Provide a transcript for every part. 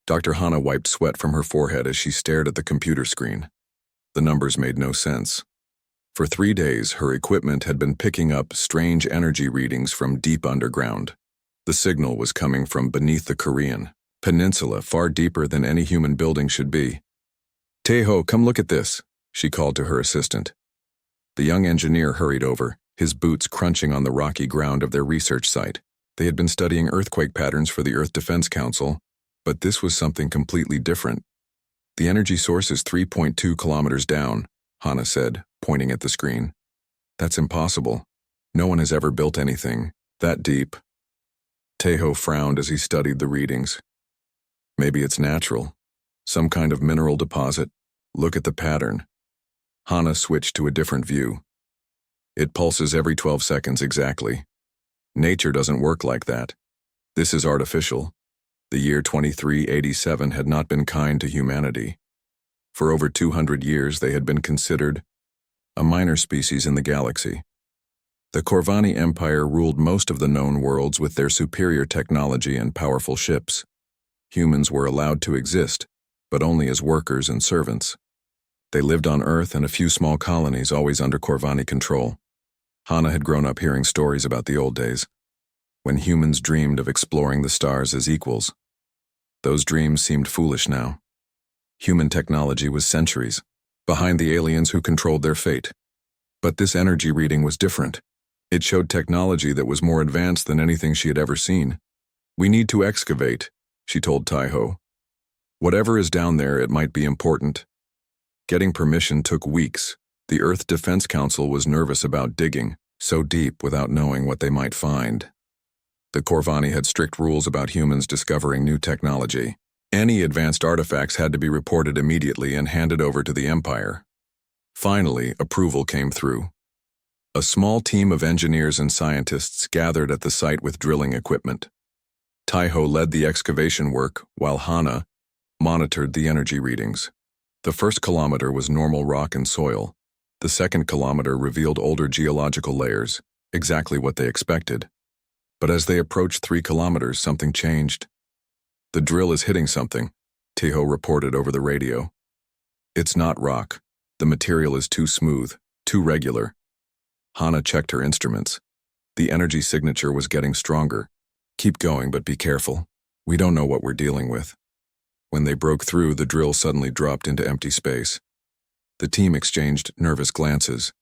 Dr. Hana wiped sweat from her forehead as she stared at the computer screen. The numbers made no sense. For 3 days, her equipment had been picking up strange energy readings from deep underground. The signal was coming from beneath the Korean peninsula, far deeper than any human building should be. "Taeho, come look at this," she called to her assistant. The young engineer hurried over, his boots crunching on the rocky ground of their research site. They had been studying earthquake patterns for the Earth Defense Council, but this was something completely different. "The energy source is 3.2 kilometers down," Hana said, pointing at the screen. "That's impossible. No one has ever built anything that deep." Taeho frowned as he studied the readings. "Maybe it's natural. Some kind of mineral deposit. Look at the pattern." Hana switched to a different view. "It pulses every 12 seconds exactly. Nature doesn't work like that. This is artificial." The year 2387 had not been kind to humanity. For over 200 years, they had been considered a minor species in the galaxy. The Corvani Empire ruled most of the known worlds with their superior technology and powerful ships. Humans were allowed to exist, but only as workers and servants. They lived on Earth and a few small colonies, always under Corvani control. Hana had grown up hearing stories about the old days, when humans dreamed of exploring the stars as equals. Those dreams seemed foolish now. Human technology was centuries behind the aliens who controlled their fate. But this energy reading was different. It showed technology that was more advanced than anything she had ever seen. "We need to excavate," she told Taeho. "Whatever is down there, it might be important." Getting permission took weeks. The Earth Defense Council was nervous about digging so deep without knowing what they might find. The Corvani had strict rules about humans discovering new technology. Any advanced artifacts had to be reported immediately and handed over to the Empire. Finally, approval came through. A small team of engineers and scientists gathered at the site with drilling equipment. Taeho led the excavation work while Hana monitored the energy readings. The first kilometer was normal rock and soil. The second kilometer revealed older geological layers, exactly what they expected. But as they approached 3 kilometers, something changed. "The drill is hitting something," Taeho reported over the radio. "It's not rock. The material is too smooth, too regular." Hana checked her instruments. The energy signature was getting stronger. "Keep going, but be careful. We don't know what we're dealing with." When they broke through, the drill suddenly dropped into empty space. The team exchanged nervous glances.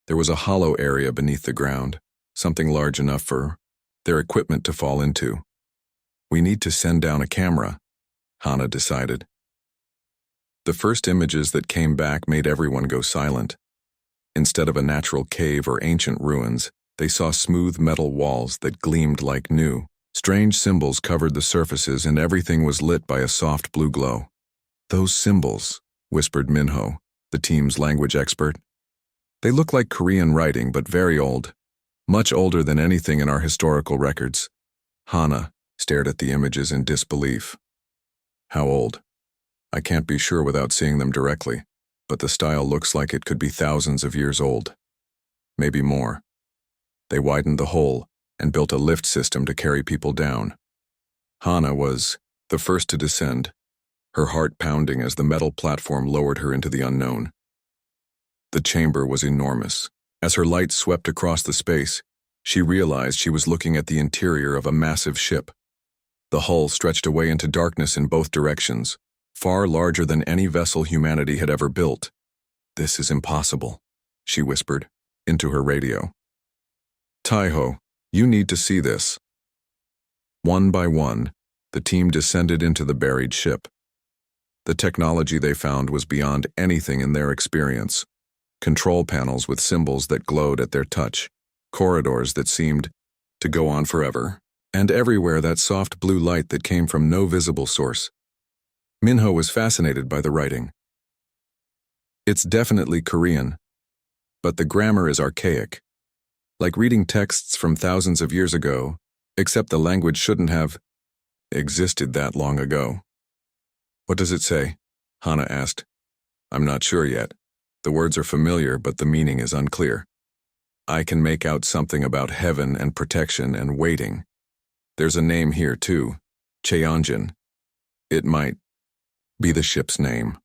There was a hollow area beneath the ground, something large enough for their equipment to fall into. "We need to send down a camera," Hana decided. The first images that came back made everyone go silent. Instead of a natural cave or ancient ruins, they saw smooth metal walls that gleamed like new. Strange symbols covered the surfaces and everything was lit by a soft blue glow. "Those symbols," whispered Minho, the team's language expert. "They look like Korean writing, but very old. Much older than anything in our historical records." Hana stared at the images in disbelief. "How old?" "I can't be sure without seeing them directly, but the style looks like it could be thousands of years old. Maybe more." They widened the hole and built a lift system to carry people down. Hana was the first to descend, her heart pounding as the metal platform lowered her into the unknown. The chamber was enormous. As her light swept across the space, she realized she was looking at the interior of a massive ship. The hull stretched away into darkness in both directions, far larger than any vessel humanity had ever built. "This is impossible," she whispered into her radio. "Taeho, you need to see this." One by one, the team descended into the buried ship. The technology they found was beyond anything in their experience. Control panels with symbols that glowed at their touch, corridors that seemed to go on forever, and everywhere that soft blue light that came from no visible source. Minho was fascinated by the writing. "It's definitely Korean, but the grammar is archaic. Like reading texts from thousands of years ago, except the language shouldn't have existed that long ago." "What does it say?" Hana asked. "I'm not sure yet. The words are familiar, but the meaning is unclear. I can make out something about heaven and protection and waiting. There's a name here too, Cheonjin. It might be the ship's name.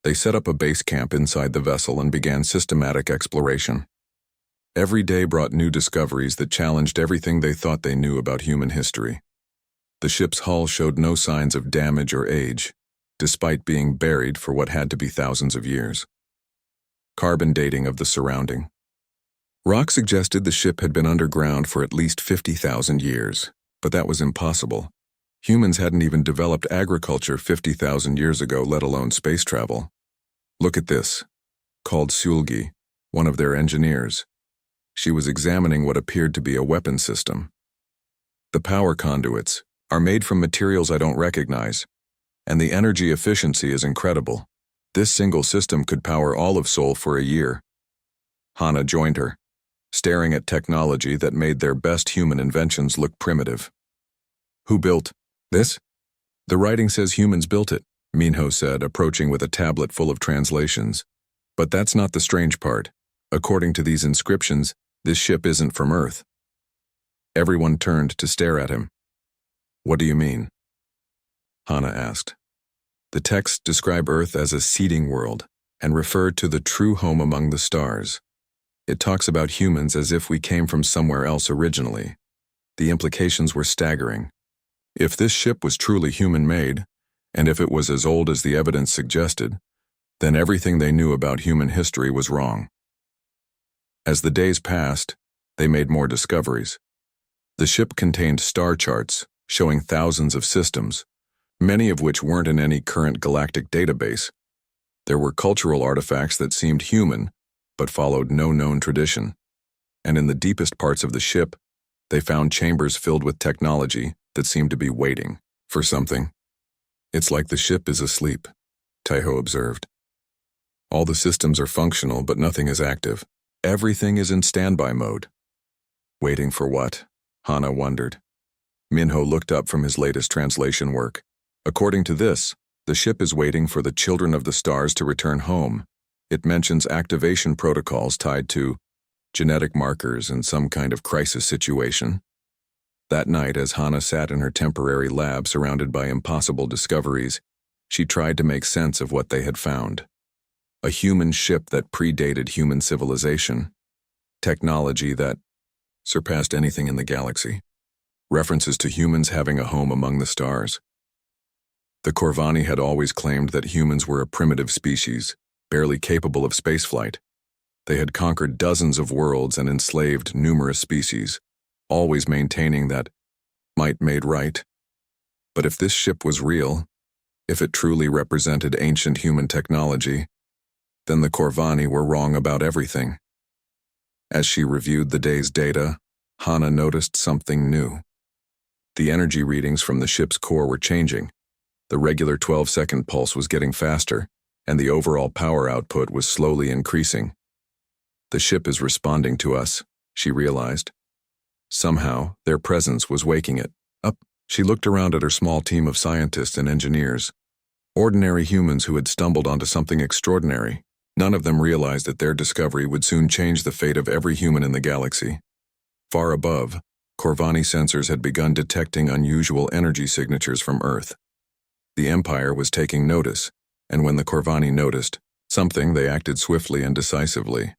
They set up a base camp inside the vessel and began systematic exploration. Every day brought new discoveries that challenged everything they thought they knew about human history. The ship's hull showed no signs of damage or age, despite being buried for what had to be thousands of years. Carbon dating of the surrounding. Rock suggested the ship had been underground for at least 50,000 years, but that was impossible. Humans hadn't even developed agriculture 50,000 years ago, let alone space travel. Look at this, called Sulgi, one of their engineers. She was examining what appeared to be a weapon system. The power conduits are made from materials I don't recognize, and the energy efficiency is incredible. This single system could power all of Seoul for a year. Hana joined her, staring at technology that made their best human inventions look primitive. Who built this? The writing says humans built it, Minho said, approaching with a tablet full of translations. But that's not the strange part. According to these inscriptions, this ship isn't from Earth. Everyone turned to stare at him. What do you mean? Hana asked. The texts describe Earth as a seeding world and refer to the true home among the stars. It talks about humans as if we came from somewhere else originally. The implications were staggering. If this ship was truly human-made, and if it was as old as the evidence suggested, then everything they knew about human history was wrong. As the days passed, they made more discoveries. The ship contained star charts showing thousands of systems, many of which weren't in any current galactic database. There were cultural artifacts that seemed human, but followed no known tradition. And in the deepest parts of the ship, they found chambers filled with technology that seemed to be waiting for something. It's like the ship is asleep, Taiho observed. All the systems are functional, but nothing is active. Everything is in standby mode. Waiting for what? Hana wondered. Minho looked up from his latest translation work. According to this, the ship is waiting for the children of the stars to return home. It mentions activation protocols tied to genetic markers in some kind of crisis situation. That night, as Hana sat in her temporary lab surrounded by impossible discoveries, she tried to make sense of what they had found. A human ship that predated human civilization. Technology that surpassed anything in the galaxy. References to humans having a home among the stars. The Corvani had always claimed that humans were a primitive species, barely capable of spaceflight. They had conquered dozens of worlds and enslaved numerous species, always maintaining that might made right. But if this ship was real, if it truly represented ancient human technology, then the Corvani were wrong about everything. As she reviewed the day's data, Hana noticed something new. The energy readings from the ship's core were changing. The regular 12-second pulse was getting faster, and the overall power output was slowly increasing. The ship is responding to us, she realized. Somehow, their presence was waking it up. She looked around at her small team of scientists and engineers. Ordinary humans who had stumbled onto something extraordinary. None of them realized that their discovery would soon change the fate of every human in the galaxy. Far above, Corvani sensors had begun detecting unusual energy signatures from Earth. The Empire was taking notice, and when the Corvani noticed something, they acted swiftly and decisively.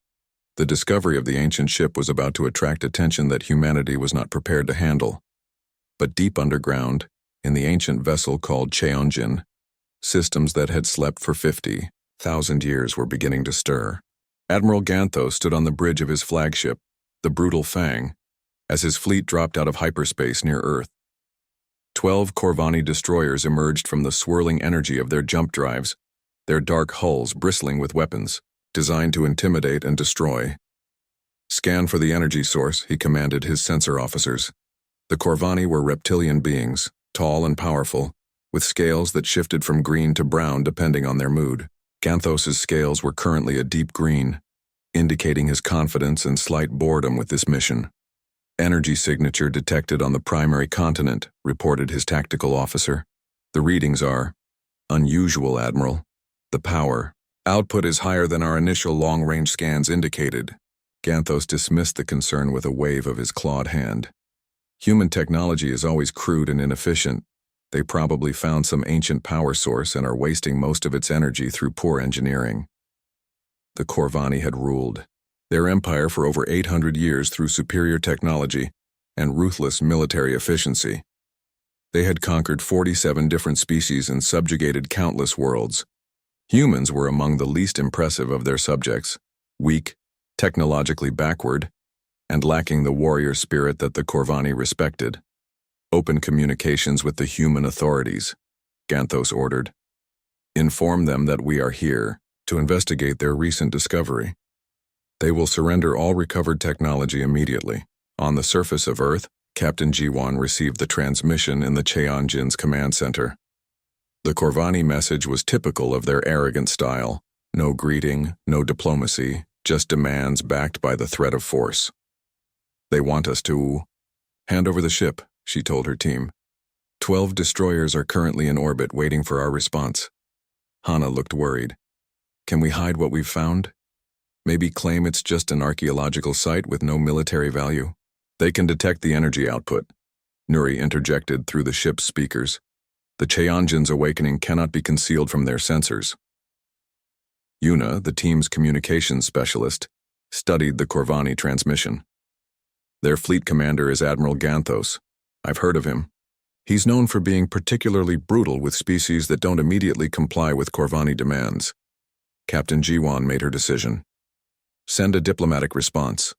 The discovery of the ancient ship was about to attract attention that humanity was not prepared to handle. But deep underground, in the ancient vessel called Cheonjin, systems that had slept for 50,000 years were beginning to stir. Admiral Gantho stood on the bridge of his flagship, the Brutal Fang, as his fleet dropped out of hyperspace near Earth. 12 Corvani destroyers emerged from the swirling energy of their jump drives, their dark hulls bristling with weapons, designed to intimidate and destroy. Scan for the energy source, he commanded his sensor officers. The Corvani were reptilian beings, tall and powerful, with scales that shifted from green to brown depending on their mood. Ganthos's scales were currently a deep green, indicating his confidence and slight boredom with this mission. Energy signature detected on the primary continent, reported his tactical officer. The readings are unusual, Admiral. The power output is higher than our initial long-range scans indicated. Ganthos dismissed the concern with a wave of his clawed hand. Human technology is always crude and inefficient, They probably found some ancient power source and are wasting most of its energy through poor engineering. The Corvani had ruled their empire for over 800 years through superior technology and ruthless military efficiency. They had conquered 47 different species and subjugated countless worlds. Humans were among the least impressive of their subjects, weak, technologically backward, and lacking the warrior spirit that the Corvani respected. Open communications with the human authorities, Ganthos ordered. Inform them that we are here to investigate their recent discovery. They will surrender all recovered technology immediately. On the surface of Earth, Captain Jiwan received the transmission in the Cheonjin's command center. The Corvani message was typical of their arrogant style. No greeting, no diplomacy, just demands backed by the threat of force. They want us to hand over the ship, she told her team. 12 destroyers are currently in orbit waiting for our response. Hana looked worried. Can we hide what we've found? Maybe claim it's just an archaeological site with no military value? They can detect the energy output, Nuri interjected through the ship's speakers. The Cheonjin's awakening cannot be concealed from their sensors. Yuna, the team's communications specialist, studied the Corvani transmission. Their fleet commander is Admiral Ganthos. I've heard of him. He's known for being particularly brutal with species that don't immediately comply with Corvani demands. Captain Jiwan made her decision. Send a diplomatic response.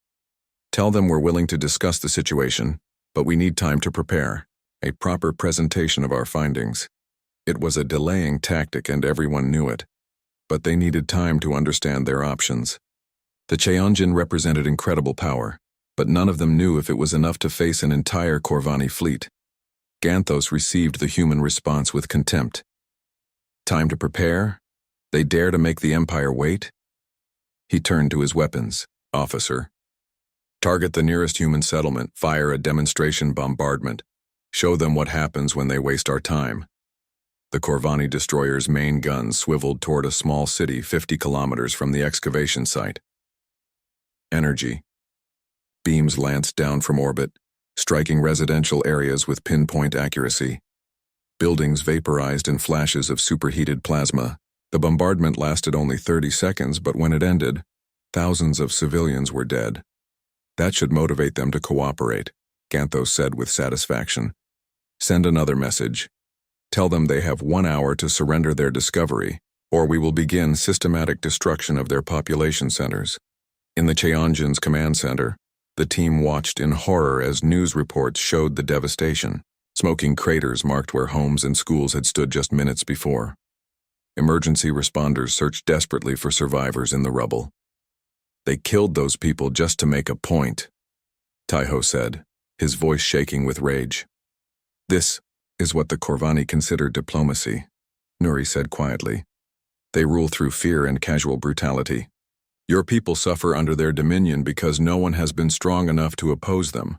Tell them we're willing to discuss the situation, but we need time to prepare a proper presentation of our findings. It was a delaying tactic and everyone knew it, but they needed time to understand their options. The Cheonjin represented incredible power, but none of them knew if it was enough to face an entire Corvani fleet. Ganthos received the human response with contempt. Time to prepare? They dare to make the Empire wait? He turned to his weapons. Officer. Target the nearest human settlement, fire a demonstration bombardment. Show them what happens when they waste our time. The Corvani destroyer's main guns swiveled toward a small city 50 kilometers from the excavation site. Energy. Beams lanced down from orbit, striking residential areas with pinpoint accuracy. Buildings vaporized in flashes of superheated plasma. The bombardment lasted only 30 seconds, but when it ended, thousands of civilians were dead. That should motivate them to cooperate, Ganthos said with satisfaction. Send another message. Tell them they have 1 hour to surrender their discovery, or we will begin systematic destruction of their population centers. In the Cheonjin's command center, the team watched in horror as news reports showed the devastation. Smoking craters marked where homes and schools had stood just minutes before. Emergency responders searched desperately for survivors in the rubble. They killed those people just to make a point, Taiho said, his voice shaking with rage. This is what the Corvani consider diplomacy, Nuri said quietly. They rule through fear and casual brutality. Your people suffer under their dominion because no one has been strong enough to oppose them.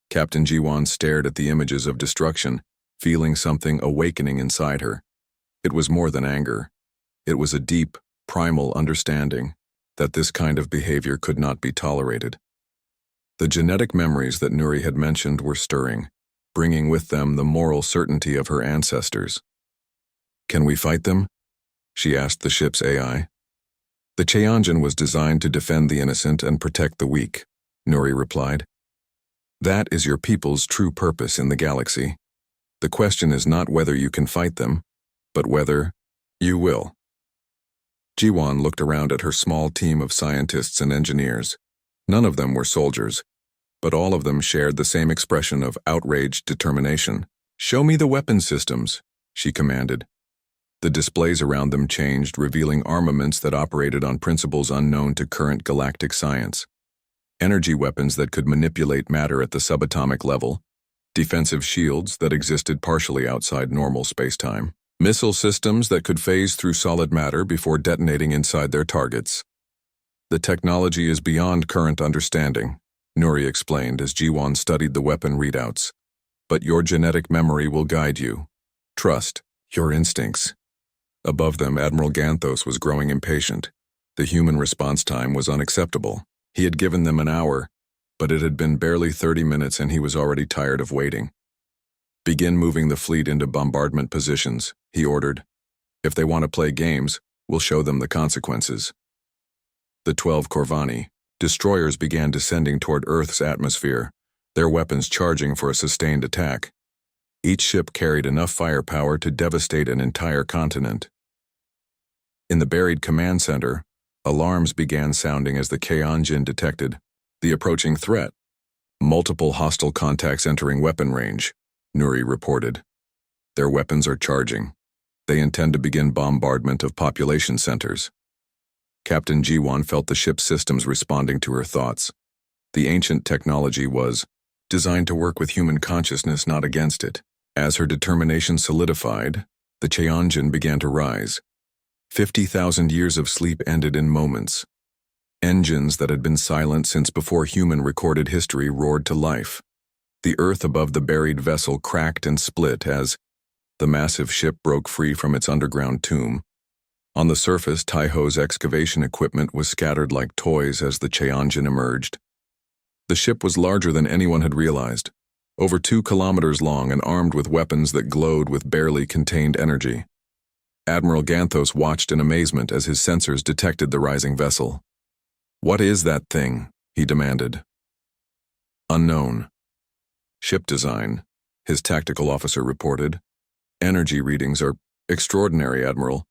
Captain Jiwan stared at the images of destruction, feeling something awakening inside her. It was more than anger. It was a deep, primal understanding that this kind of behavior could not be tolerated. The genetic memories that Nuri had mentioned were stirring, bringing with them the moral certainty of her ancestors. Can we fight them? She asked the ship's AI. The Cheonjin was designed to defend the innocent and protect the weak, Nuri replied. That is your people's true purpose in the galaxy. The question is not whether you can fight them, but whether you will. Jiwan looked around at her small team of scientists and engineers. None of them were soldiers, but all of them shared the same expression of outraged determination. Show me the weapon systems, she commanded. The displays around them changed, revealing armaments that operated on principles unknown to current galactic science. Energy weapons that could manipulate matter at the subatomic level, defensive shields that existed partially outside normal spacetime, missile systems that could phase through solid matter before detonating inside their targets. The technology is beyond current understanding, Nuri explained as Jiwan studied the weapon readouts. But your genetic memory will guide you. Trust your instincts. Above them, Admiral Ganthos was growing impatient. The human response time was unacceptable. He had given them an hour, but it had been barely 30 minutes and he was already tired of waiting. Begin moving the fleet into bombardment positions, he ordered. If they want to play games, we'll show them the consequences. The 12 Corvani destroyers began descending toward Earth's atmosphere, their weapons charging for a sustained attack. Each ship carried enough firepower to devastate an entire continent. In the buried command center, alarms began sounding as the K-Onjin detected the approaching threat. Multiple hostile contacts entering weapon range, Nuri reported. Their weapons are charging. They intend to begin bombardment of population centers. Captain Jiwon felt the ship's systems responding to her thoughts. The ancient technology was designed to work with human consciousness, not against it. As her determination solidified, the Cheonjin began to rise. 50,000 years of sleep ended in moments. Engines that had been silent since before human recorded history roared to life. The earth above the buried vessel cracked and split as the massive ship broke free from its underground tomb. On the surface, Taiho's excavation equipment was scattered like toys as the Cheonjin emerged. The ship was larger than anyone had realized, over 2 kilometers long and armed with weapons that glowed with barely contained energy. Admiral Ganthos watched in amazement as his sensors detected the rising vessel. "What is that thing?" he demanded. "Unknown. Ship design," his tactical officer reported. "Energy readings are extraordinary, Admiral.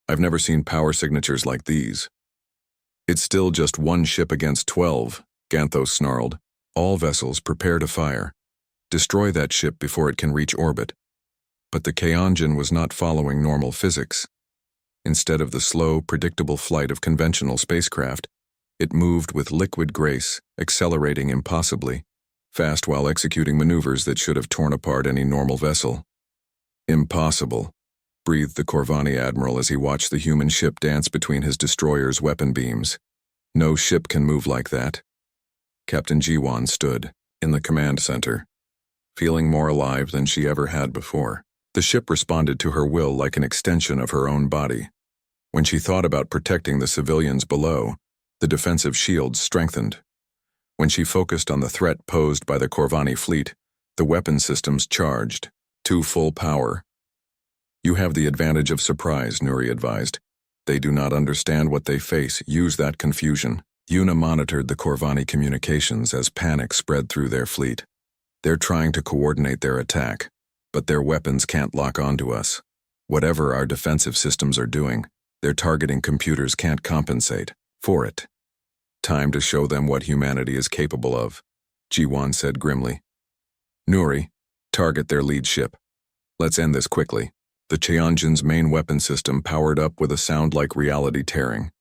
I've never seen power signatures like these." "It's still just one ship against 12, Ganthos snarled. "All vessels prepare to fire. Destroy that ship before it can reach orbit." But the Cheonjin was not following normal physics. Instead of the slow, predictable flight of conventional spacecraft, it moved with liquid grace, accelerating impossibly, fast while executing maneuvers that should have torn apart any normal vessel. "Impossible," breathed the Corvani admiral as he watched the human ship dance between his destroyer's weapon beams. "No ship can move like that." Captain Jiwon stood in the command center, feeling more alive than she ever had before. The ship responded to her will like an extension of her own body. When she thought about protecting the civilians below, the defensive shields strengthened. When she focused on the threat posed by the Corvani fleet, the weapon systems charged to full power. "You have the advantage of surprise," Nuri advised. "They do not understand what they face. Use that confusion." Yuna monitored the Corvani communications as panic spread through their fleet. "They're trying to coordinate their attack, but their weapons can't lock onto us. Whatever our defensive systems are doing, their targeting computers can't compensate for it. Time to show them what humanity is capable of," Jiwon said grimly. "Nuri, target their lead ship. Let's end this quickly." The Cheonjin's main weapon system powered up with a sound like reality tearing.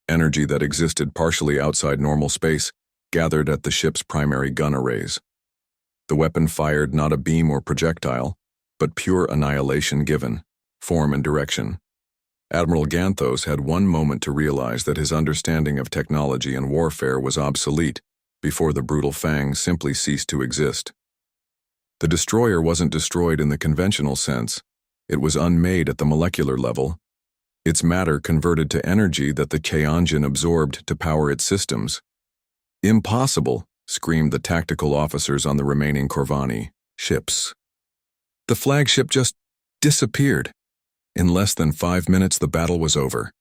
Energy that existed partially outside normal space gathered at the ship's primary gun arrays. The weapon fired not a beam or projectile, but pure annihilation given form and direction. Admiral Ganthos had one moment to realize that his understanding of technology and warfare was obsolete before the brutal fangs simply ceased to exist. The destroyer wasn't destroyed in the conventional sense. It was unmade at the molecular level. Its matter converted to energy that the Cheonjin absorbed to power its systems. "Impossible," screamed the tactical officers on the remaining Corvani ships. "The flagship just disappeared." In less than 5 minutes, the battle was over.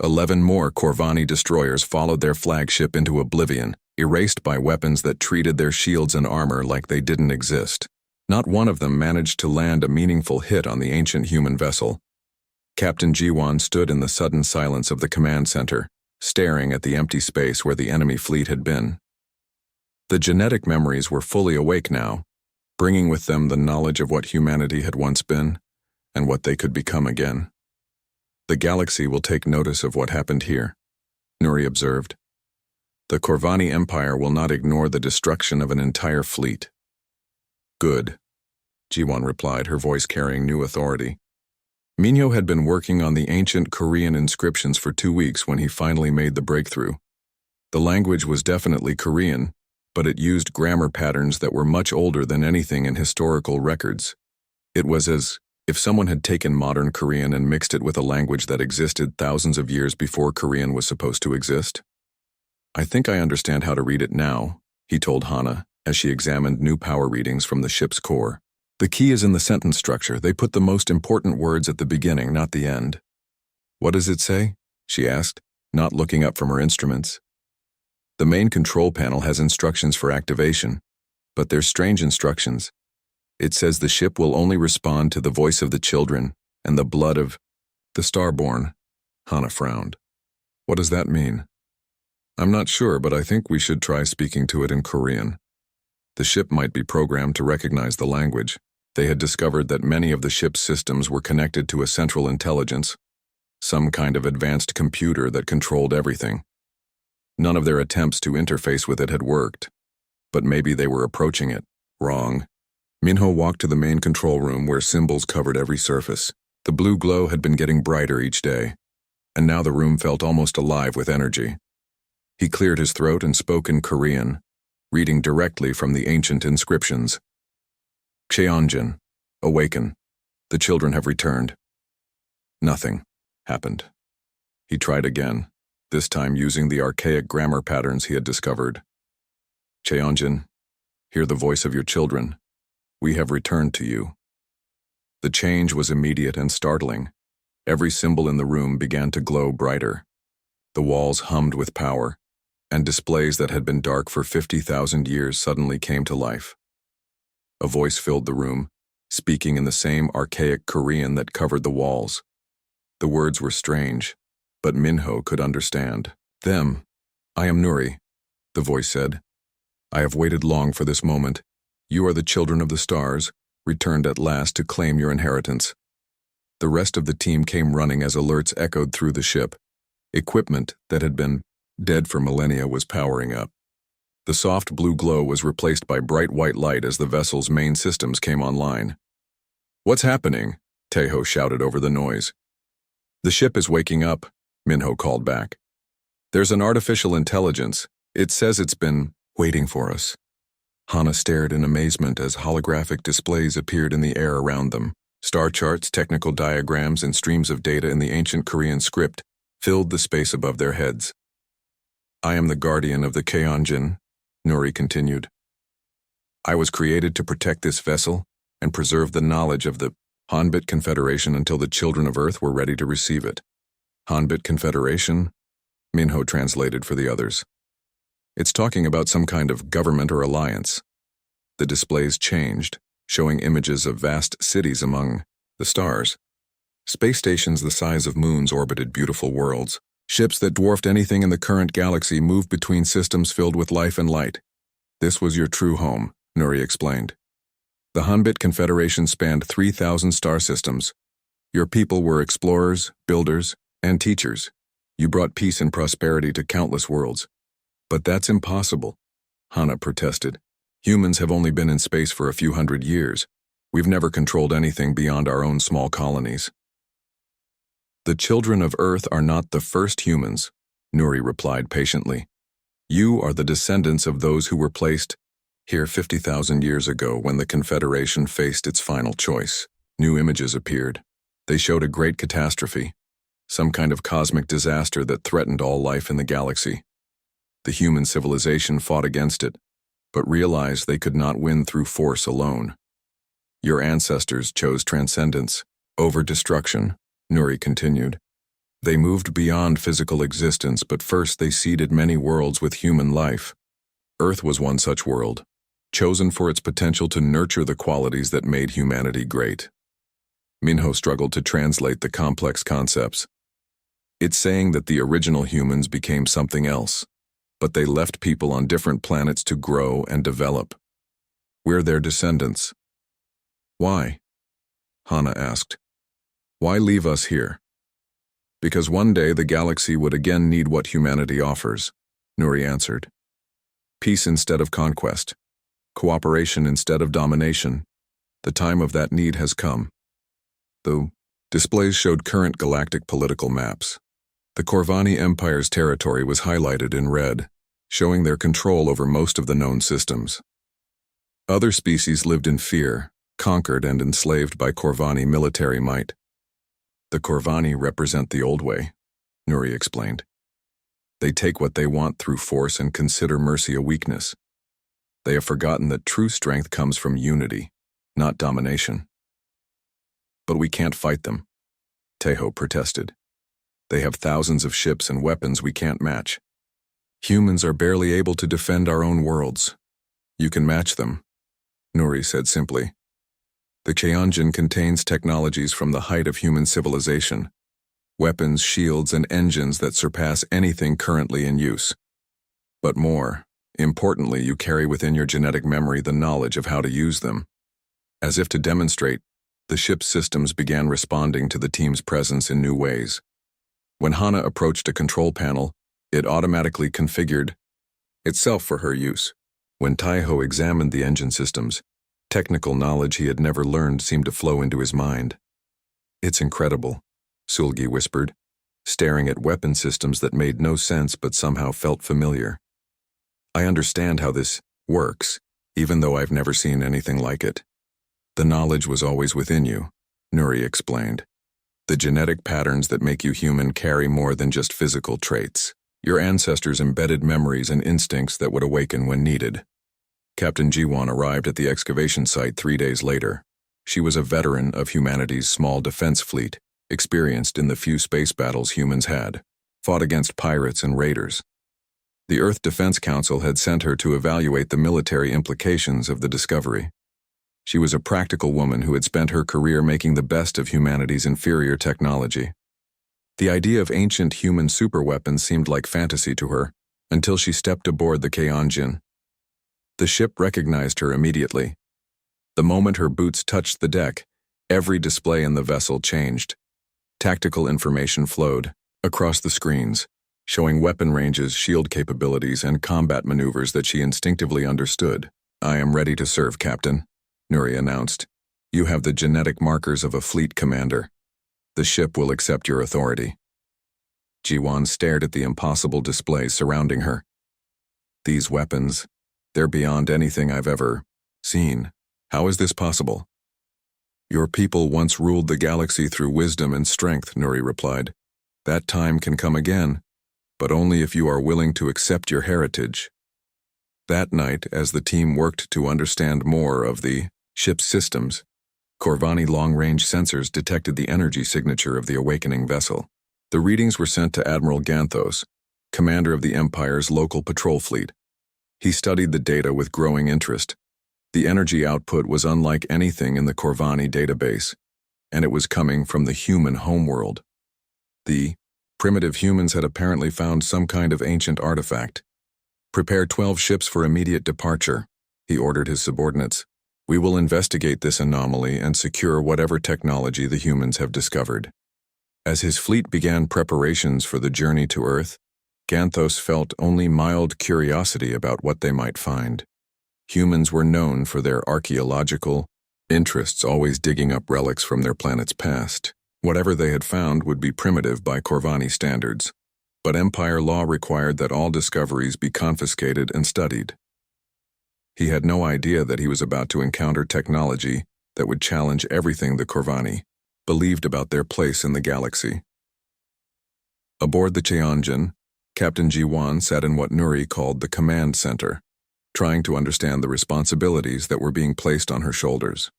11 more Corvani destroyers followed their flagship into oblivion, erased by weapons that treated their shields and armor like they didn't exist. Not one of them managed to land a meaningful hit on the ancient human vessel. Captain Jiwon stood in the sudden silence of the command center, staring at the empty space where the enemy fleet had been. The genetic memories were fully awake now, bringing with them the knowledge of what humanity had once been and what they could become again. "The galaxy will take notice of what happened here," Nuri observed. "The Corvani Empire will not ignore the destruction of an entire fleet." "Good," Jiwon replied, her voice carrying new authority. Minho had been working on the ancient Korean inscriptions for 2 weeks when he finally made the breakthrough. The language was definitely Korean, but it used grammar patterns that were much older than anything in historical records. It was as if someone had taken modern Korean and mixed it with a language that existed thousands of years before Korean was supposed to exist. "I think I understand how to read it now," he told Hana as she examined new power readings from the ship's core. The key is in the sentence structure. They put the most important words at the beginning, not the end. What does it say? She asked, not looking up from her instruments. The main control panel has instructions for activation, but they're strange instructions. It says the ship will only respond to the voice of the children and the blood of the starborn. Hana frowned. What does that mean? I'm not sure, but I think we should try speaking to it in Korean. The ship might be programmed to recognize the language. They had discovered that many of the ship's systems were connected to a central intelligence, some kind of advanced computer that controlled everything. None of their attempts to interface with it had worked, but maybe they were approaching it wrong. Minho walked to the main control room where symbols covered every surface. The blue glow had been getting brighter each day, and now the room felt almost alive with energy. He cleared his throat and spoke in Korean, reading directly from the ancient inscriptions. Cheonjin, awaken. The children have returned. Nothing happened. He tried again, this time using the archaic grammar patterns he had discovered. Cheonjin, hear the voice of your children. We have returned to you. The change was immediate and startling. Every symbol in the room began to glow brighter. The walls hummed with power, and displays that had been dark for 50,000 years suddenly came to life. A voice filled the room, speaking in the same archaic Korean that covered the walls. The words were strange, but Minho could understand. Them. I am Nuri, the voice said. I have waited long for this moment. You are the children of the stars, returned at last to claim your inheritance. The rest of the team came running as alerts echoed through the ship. Equipment that had been dead for millennia was powering up. The soft blue glow was replaced by bright white light as the vessel's main systems came online. What's happening? Teho shouted over the noise. The ship is waking up, Minho called back. There's an artificial intelligence. It says it's been waiting for us. Hana stared in amazement as holographic displays appeared in the air around them. Star charts, technical diagrams, and streams of data in the ancient Korean script filled the space above their heads. I am the guardian of the Cheonjin, Nuri continued. I was created to protect this vessel and preserve the knowledge of the Hanbit Confederation until the children of Earth were ready to receive it. Hanbit Confederation? Minho translated for the others. It's talking about some kind of government or alliance. The displays changed, showing images of vast cities among the stars. Space stations the size of moons orbited beautiful worlds. Ships that dwarfed anything in the current galaxy moved between systems filled with life and light. This was your true home, Nuri explained. The Hanbit Confederation spanned 3,000 star systems. Your people were explorers, builders, and teachers. You brought peace and prosperity to countless worlds. But that's impossible, Hana protested. Humans have only been in space for a few hundred years. We've never controlled anything beyond our own small colonies. The children of Earth are not the first humans, Nuri replied patiently. You are the descendants of those who were placed here 50,000 years ago when the Confederation faced its final choice. New images appeared. They showed a great catastrophe, some kind of cosmic disaster that threatened all life in the galaxy. The human civilization fought against it, but realized they could not win through force alone. Your ancestors chose transcendence over destruction, Nuri continued. They moved beyond physical existence, but first they seeded many worlds with human life. Earth was one such world, chosen for its potential to nurture the qualities that made humanity great. Minho struggled to translate the complex concepts. It's saying that the original humans became something else, but they left people on different planets to grow and develop. We're their descendants. Why? Hana asked. Why leave us here? Because one day the galaxy would again need what humanity offers, Nuri answered. Peace instead of conquest. Cooperation instead of domination. The time of that need has come. The displays showed current galactic political maps. The Corvani Empire's territory was highlighted in red, showing their control over most of the known systems. Other species lived in fear, conquered and enslaved by Corvani military might. The Corvani represent the old way, Nuri explained. They take what they want through force and consider mercy a weakness. They have forgotten that true strength comes from unity, not domination. But we can't fight them, Tejo protested. They have thousands of ships and weapons we can't match. Humans are barely able to defend our own worlds. You can match them, Nuri said simply. The Cheonjin contains technologies from the height of human civilization. Weapons, shields, and engines that surpass anything currently in use. But more importantly, you carry within your genetic memory the knowledge of how to use them. As if to demonstrate, the ship's systems began responding to the team's presence in new ways. When Hana approached a control panel, it automatically configured itself for her use. When Taiho examined the engine systems, technical knowledge he had never learned seemed to flow into his mind. It's incredible, Sulgi whispered, staring at weapon systems that made no sense but somehow felt familiar. I understand how this works, even though I've never seen anything like it. The knowledge was always within you, Nuri explained. The genetic patterns that make you human carry more than just physical traits. Your ancestors embedded memories and instincts that would awaken when needed. Captain Jiwan arrived at the excavation site 3 days later. She was a veteran of humanity's small defense fleet, experienced in the few space battles humans had, fought against pirates and raiders. The Earth Defense Council had sent her to evaluate the military implications of the discovery. She was a practical woman who had spent her career making the best of humanity's inferior technology. The idea of ancient human superweapons seemed like fantasy to her, until she stepped aboard the Cheonjin. The ship recognized her immediately. The moment her boots touched the deck, every display in the vessel changed. Tactical information flowed across the screens, showing weapon ranges, shield capabilities, and combat maneuvers that she instinctively understood. I am ready to serve, Captain, Nuri announced. You have the genetic markers of a fleet commander. The ship will accept your authority. Jiwan stared at the impossible displays surrounding her. These weapons, they're beyond anything I've ever seen. How is this possible? Your people once ruled the galaxy through wisdom and strength, Nuri replied. That time can come again, but only if you are willing to accept your heritage. That night, as the team worked to understand more of the ship's systems, Corvani long-range sensors detected the energy signature of the awakening vessel. The readings were sent to Admiral Ganthos, commander of the Empire's local patrol fleet. He studied the data with growing interest. The energy output was unlike anything in the Corvani database, and it was coming from the human homeworld. The primitive humans had apparently found some kind of ancient artifact. Prepare 12 ships for immediate departure, he ordered his subordinates. We will investigate this anomaly and secure whatever technology the humans have discovered. As his fleet began preparations for the journey to Earth, Ganthos felt only mild curiosity about what they might find. Humans were known for their archaeological interests, always digging up relics from their planet's past. Whatever they had found would be primitive by Corvani standards, but Empire law required that all discoveries be confiscated and studied. He had no idea that he was about to encounter technology that would challenge everything the Corvani believed about their place in the galaxy. Aboard the Cheonjin, Captain Jiwan sat in what Nuri called the command center, trying to understand the responsibilities that were being placed on her shoulders.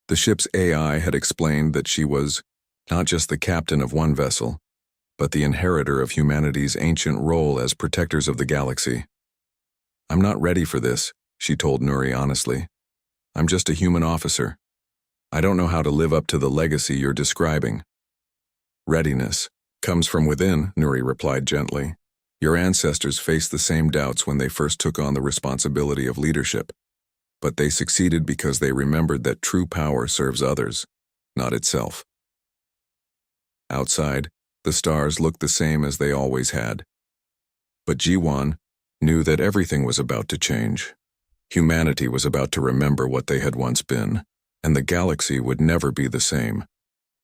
The ship's AI had explained that she was not just the captain of one vessel, but the inheritor of humanity's ancient role as protectors of the galaxy. I'm not ready for this, she told Nuri honestly. I'm just a human officer. I don't know how to live up to the legacy you're describing. Readiness comes from within, Nuri replied gently. Your ancestors faced the same doubts when they first took on the responsibility of leadership, but they succeeded because they remembered that true power serves others, not itself. Outside, the stars looked the same as they always had. But Jiwan knew that everything was about to change. Humanity was about to remember what they had once been, and the galaxy would never be the same.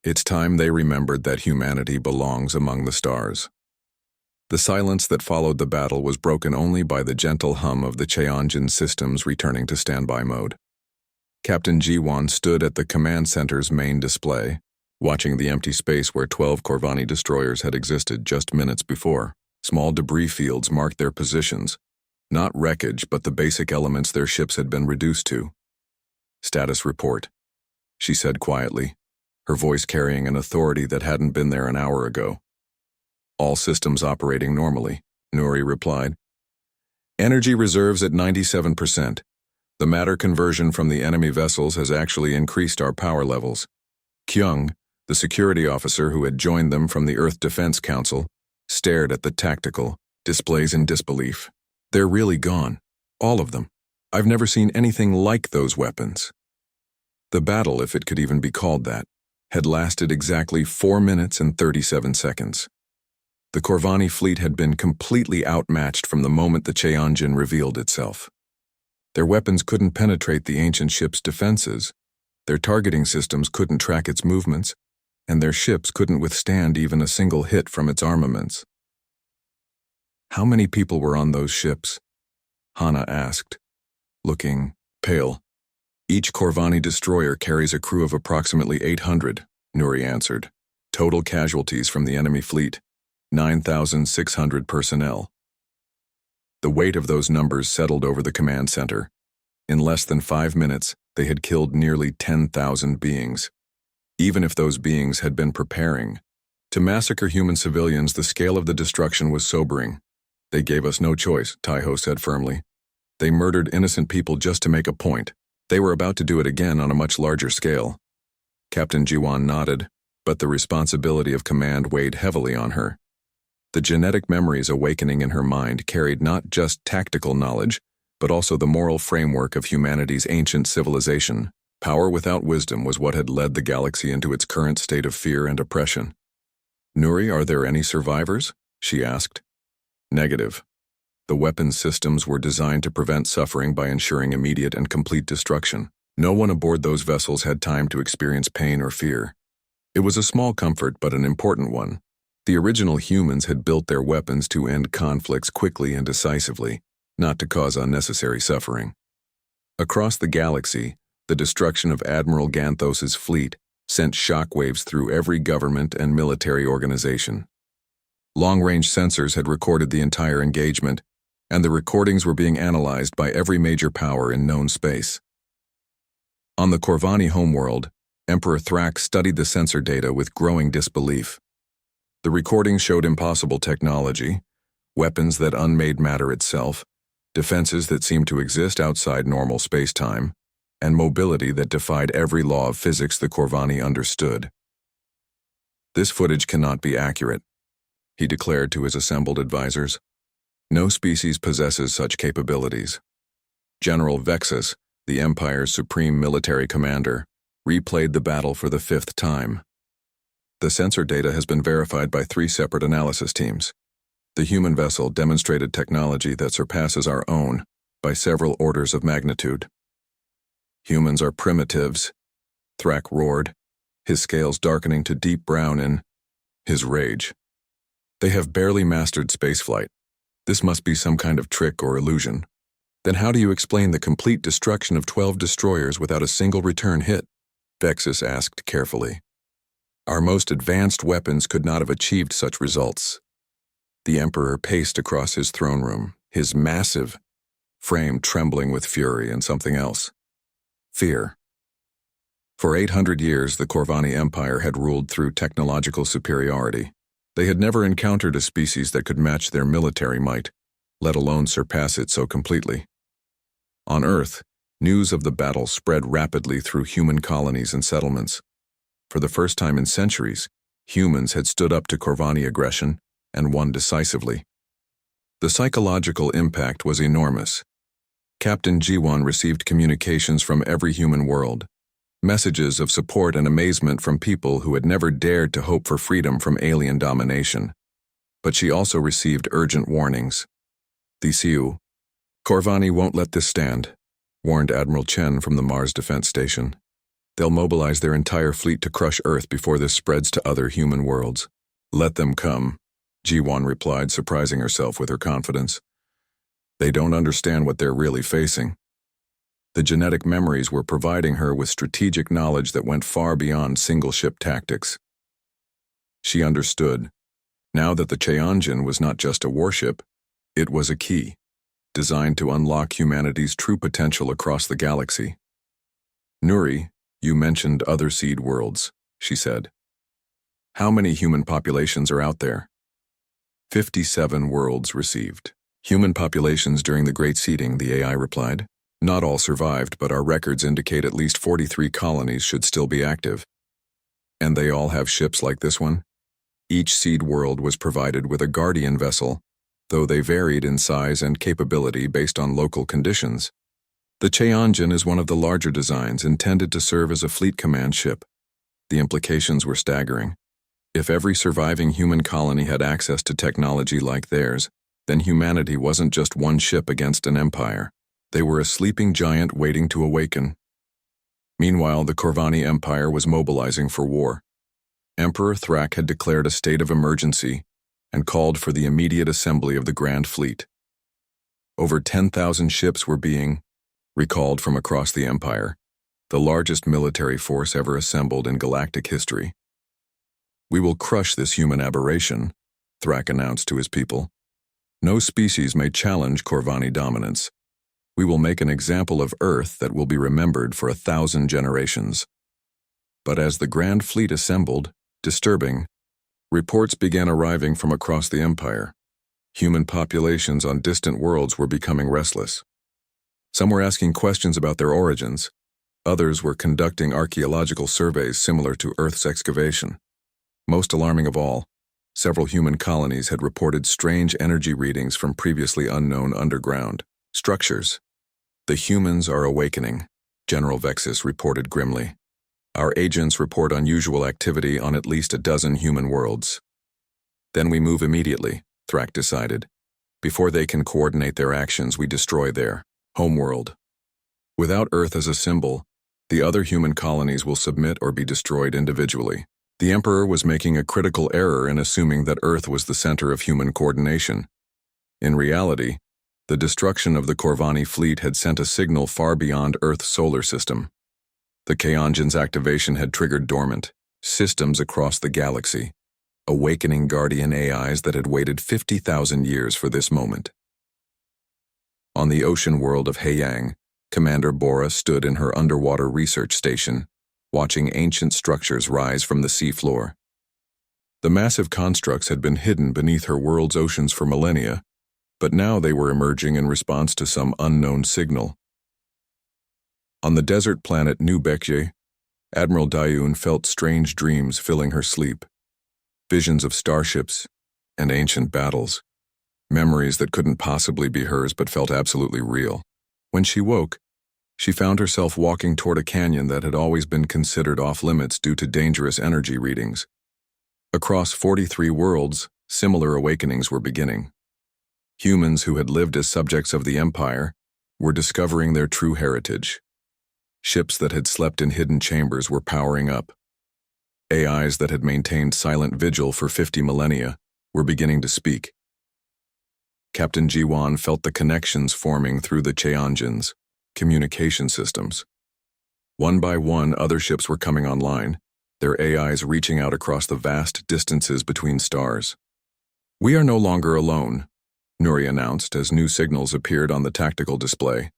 It's time they remembered that humanity belongs among the stars. The silence that followed the battle was broken only by the gentle hum of the Cheonjin systems returning to standby mode. Captain Jiwan stood at the command center's main display, watching the empty space where 12 Corvani destroyers had existed just minutes before. Small debris fields marked their positions, not wreckage but the basic elements their ships had been reduced to. Status report, she said quietly, her voice carrying an authority that hadn't been there an hour ago. All systems operating normally, Nuri replied. Energy reserves at 97%. The matter conversion from the enemy vessels has actually increased our power levels. Kyung, the security officer who had joined them from the Earth Defense Council, stared at the tactical displays in disbelief. They're really gone. All of them. I've never seen anything like those weapons. The battle, if it could even be called that, had lasted exactly 4 minutes and 37 seconds. The Corvani fleet had been completely outmatched from the moment the Cheonjin revealed itself. Their weapons couldn't penetrate the ancient ship's defenses, their targeting systems couldn't track its movements, and their ships couldn't withstand even a single hit from its armaments. How many people were on those ships? Hana asked, looking pale. Each Corvani destroyer carries a crew of approximately 800, Nuri answered. Total casualties from the enemy fleet, 9,600 personnel. The weight of those numbers settled over the command center. In less than 5 minutes, they had killed nearly 10,000 beings. Even if those beings had been preparing to massacre human civilians, the scale of the destruction was sobering. They gave us no choice, Taiho said firmly. They murdered innocent people just to make a point. They were about to do it again on a much larger scale. Captain Jiwan nodded, but the responsibility of command weighed heavily on her. The genetic memories awakening in her mind carried not just tactical knowledge, but also the moral framework of humanity's ancient civilization. Power without wisdom was what had led the galaxy into its current state of fear and oppression. Nuri, are there any survivors? She asked. Negative. The weapons systems were designed to prevent suffering by ensuring immediate and complete destruction. No one aboard those vessels had time to experience pain or fear. It was a small comfort, but an important one. The original humans had built their weapons to end conflicts quickly and decisively, not to cause unnecessary suffering. Across the galaxy, the destruction of Admiral Ganthos's fleet sent shockwaves through every government and military organization. Long-range sensors had recorded the entire engagement, and the recordings were being analyzed by every major power in known space. On the Corvani homeworld, Emperor Thrax studied the sensor data with growing disbelief. The recordings showed impossible technology, weapons that unmade matter itself, defenses that seemed to exist outside normal space-time, and mobility that defied every law of physics the Corvani understood. This footage cannot be accurate, he declared to his assembled advisors. No species possesses such capabilities. General Vexus, the Empire's supreme military commander, replayed the battle for the 5th time. The sensor data has been verified by 3 separate analysis teams. The human vessel demonstrated technology that surpasses our own by several orders of magnitude. Humans are primitives, Thrak roared, his scales darkening to deep brown in his rage. They have barely mastered spaceflight. This must be some kind of trick or illusion. Then how do you explain the complete destruction of 12 destroyers without a single return hit? Vexus asked carefully. Our most advanced weapons could not have achieved such results. The Emperor paced across his throne room, his massive frame trembling with fury and something else. Fear. For 800 years, the Corvani Empire had ruled through technological superiority. They had never encountered a species that could match their military might, let alone surpass it so completely. On Earth, news of the battle spread rapidly through human colonies and settlements. For the first time in centuries, humans had stood up to Corvani aggression and won decisively. The psychological impact was enormous. Captain Jiwan received communications from every human world, messages of support and amazement from people who had never dared to hope for freedom from alien domination. But she also received urgent warnings. The Siu, Corvani won't let this stand, warned Admiral Chen from the Mars Defense Station. They'll mobilize their entire fleet to crush Earth before this spreads to other human worlds. Let them come, Jiwan replied, surprising herself with her confidence. They don't understand what they're really facing. The genetic memories were providing her with strategic knowledge that went far beyond single-ship tactics. She understood. Now that the Cheonjin was not just a warship, it was a key, designed to unlock humanity's true potential across the galaxy. Nuri, you mentioned other seed worlds, she said. How many human populations are out there? 57 worlds received. Human populations during the Great Seeding, the AI replied. Not all survived, but our records indicate at least 43 colonies should still be active. And they all have ships like this one? Each seed world was provided with a guardian vessel, though they varied in size and capability based on local conditions. The Cheonjin is one of the larger designs intended to serve as a fleet command ship. The implications were staggering. If every surviving human colony had access to technology like theirs, then humanity wasn't just one ship against an empire. They were a sleeping giant waiting to awaken. Meanwhile, the Corvani Empire was mobilizing for war. Emperor Thrak had declared a state of emergency and called for the immediate assembly of the Grand Fleet. Over 10,000 ships were being recalled from across the empire, the largest military force ever assembled in galactic history. We will crush this human aberration, Thrak announced to his people. No species may challenge Corvani dominance. We will make an example of Earth that will be remembered for 1,000 generations. But as the Grand Fleet assembled, disturbing, reports began arriving from across the empire. Human populations on distant worlds were becoming restless. Some were asking questions about their origins. Others were conducting archaeological surveys similar to Earth's excavation. Most alarming of all, several human colonies had reported strange energy readings from previously unknown underground structures. The humans are awakening, General Vexus reported grimly. Our agents report unusual activity on at least a dozen human worlds. Then we move immediately, Thrak decided. Before they can coordinate their actions, we destroy their homeworld. Without Earth as a symbol, the other human colonies will submit or be destroyed individually. The Emperor was making a critical error in assuming that Earth was the center of human coordination. In reality, the destruction of the Corvani fleet had sent a signal far beyond Earth's solar system. The Cheonjin's activation had triggered dormant systems across the galaxy, awakening guardian AIs that had waited 50,000 years for this moment. On the ocean world of Heiyang, Commander Bora stood in her underwater research station, watching ancient structures rise from the seafloor. The massive constructs had been hidden beneath her world's oceans for millennia, but now they were emerging in response to some unknown signal. On the desert planet New Bekje, Admiral Dayun felt strange dreams filling her sleep. Visions of starships and ancient battles. Memories that couldn't possibly be hers but felt absolutely real. When she woke, she found herself walking toward a canyon that had always been considered off-limits due to dangerous energy readings. Across 43 worlds, similar awakenings were beginning. Humans who had lived as subjects of the Empire were discovering their true heritage. Ships that had slept in hidden chambers were powering up. AIs that had maintained silent vigil for 50 millennia were beginning to speak. Captain Jiwan felt the connections forming through the Cheonjin's communication systems. One by one, other ships were coming online, their AIs reaching out across the vast distances between stars. We are no longer alone, Nuri announced as new signals appeared on the tactical display.